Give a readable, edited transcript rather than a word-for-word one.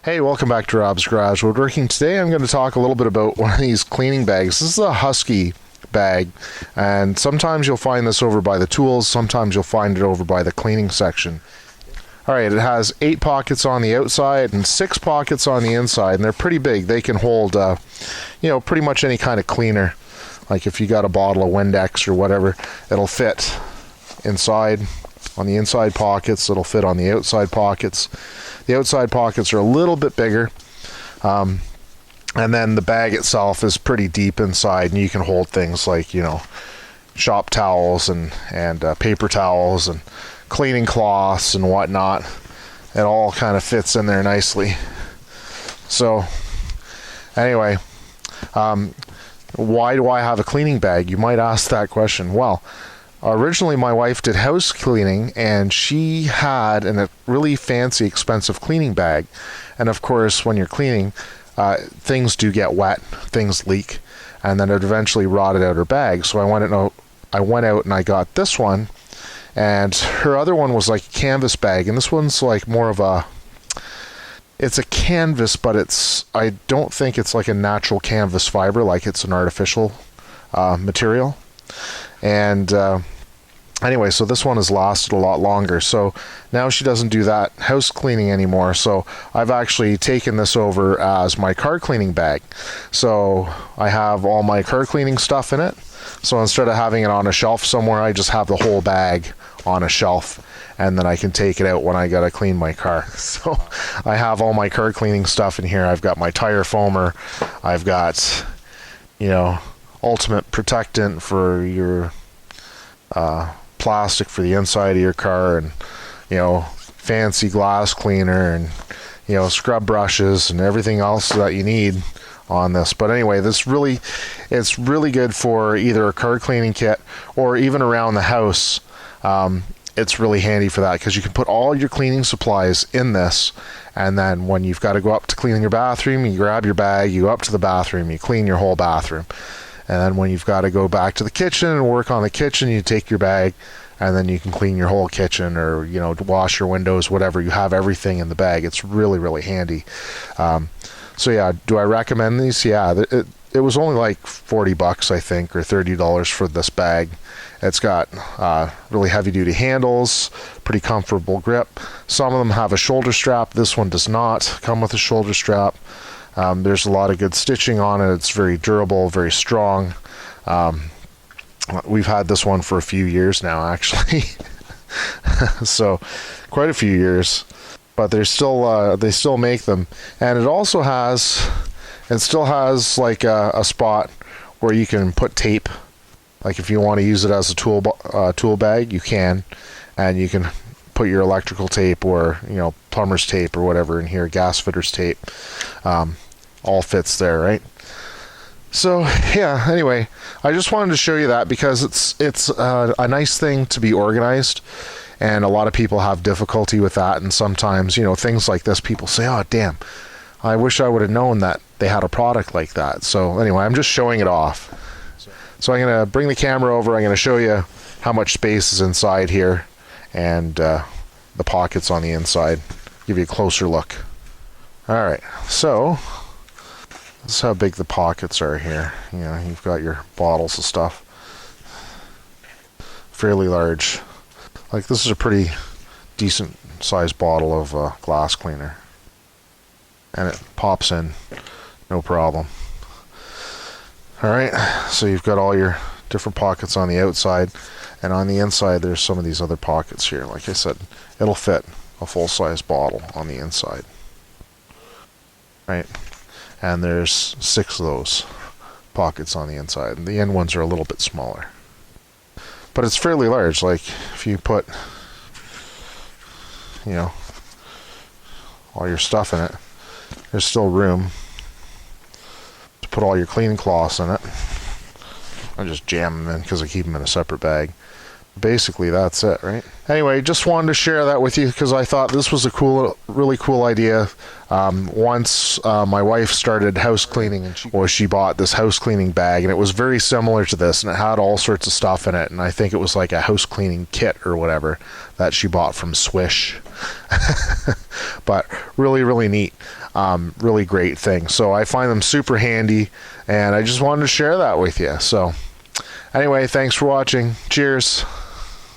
Hey, welcome back to Rob's Garage Woodworking. Today I'm going to talk a little bit about one of these cleaning bags. This is a Husky bag, and sometimes you'll find this over by the tools, sometimes you'll find it over by the cleaning section. Alright, it has 8 pockets on the outside and 6 pockets on the inside, and they're pretty big. They can hold, pretty much any kind of cleaner. Like if you got a bottle of Windex or whatever, it'll fit inside. On the inside pockets, it'll fit on the outside pockets. The outside pockets are a little bit bigger, and then the bag itself is pretty deep inside, and you can hold things like, shop towels and paper towels and cleaning cloths and whatnot. It all kind of fits in there nicely. So anyway, why do I have a cleaning bag? You might ask that question. Well, originally my wife did house cleaning, and she had a really fancy, expensive cleaning bag. And of course, when you're cleaning, things do get wet, things leak, and then it eventually rotted out her bag. So I went out and I got this one, and her other one was like a canvas bag, and this one's like more of it's a canvas, but I don't think it's like a natural canvas fiber, like it's an artificial material. And anyway, so this one has lasted a lot longer. So now she doesn't do that house cleaning anymore. So I've actually taken this over as my car cleaning bag. So I have all my car cleaning stuff in it. So instead of having it on a shelf somewhere, I just have the whole bag on a shelf, and then I can take it out when I gotta clean my car. So I have all my car cleaning stuff in here. I've got my tire foamer. I've got, ultimate protectant for your plastic for the inside of your car, and fancy glass cleaner, and scrub brushes and everything else that you need on this. But anyway, it's really good for either a car cleaning kit or even around the house. It's really handy for that, because you can put all your cleaning supplies in this, and then when you've got to go up to clean your bathroom, you grab your bag, you go up to the bathroom, you clean your whole bathroom. And then when you've got to go back to the kitchen and work on the kitchen, you take your bag, and then you can clean your whole kitchen, or wash your windows, whatever. You have everything in the bag. It's really, really handy. So yeah, do I recommend these? Yeah, it was only like $40, I think, or $30 for this bag. It's got really heavy-duty handles, pretty comfortable grip. Some of them have a shoulder strap. This one does not come with a shoulder strap. There's a lot of good stitching on it. It's very durable, very strong. We've had this one for a few years now, actually. So quite a few years, but they still make them. And it still has like a spot where you can put tape. Like if you want to use it as a tool bag, you can, and you can put your electrical tape or plumber's tape or whatever in here, gas fitter's tape. All fits there, right? So yeah, anyway, I just wanted to show you that because it's a nice thing to be organized, and a lot of people have difficulty with that. And sometimes things like this, people say, oh damn, I wish I would have known that they had a product like that. So anyway, I'm just showing it off. So I'm going to bring the camera over. I'm going to show you how much space is inside here, and the pockets on the inside. Give you a closer look. Alright, so this is how big the pockets are here. You've got your bottles of stuff. Fairly large. Like this is a pretty decent sized bottle of glass cleaner. And it pops in, no problem. Alright, so you've got all your different pockets on the outside, and on the inside there's some of these other pockets here. Like I said, it'll fit a full-size bottle on the inside. Right, and there's 6 of those pockets on the inside, and the end ones are a little bit smaller. But it's fairly large. Like if you put, all your stuff in it, there's still room to put all your cleaning cloths in it. I just jam them in because I keep them in a separate bag. Basically, that's it, right? Anyway, just wanted to share that with you because I thought this was a really cool idea. Once my wife started house cleaning, and she bought this house cleaning bag, and it was very similar to this, and it had all sorts of stuff in it, and I think it was like a house cleaning kit or whatever that she bought from Swish. But really, really neat. Really great thing. So I find them super handy, and I just wanted to share that with you. So anyway, thanks for watching. Cheers.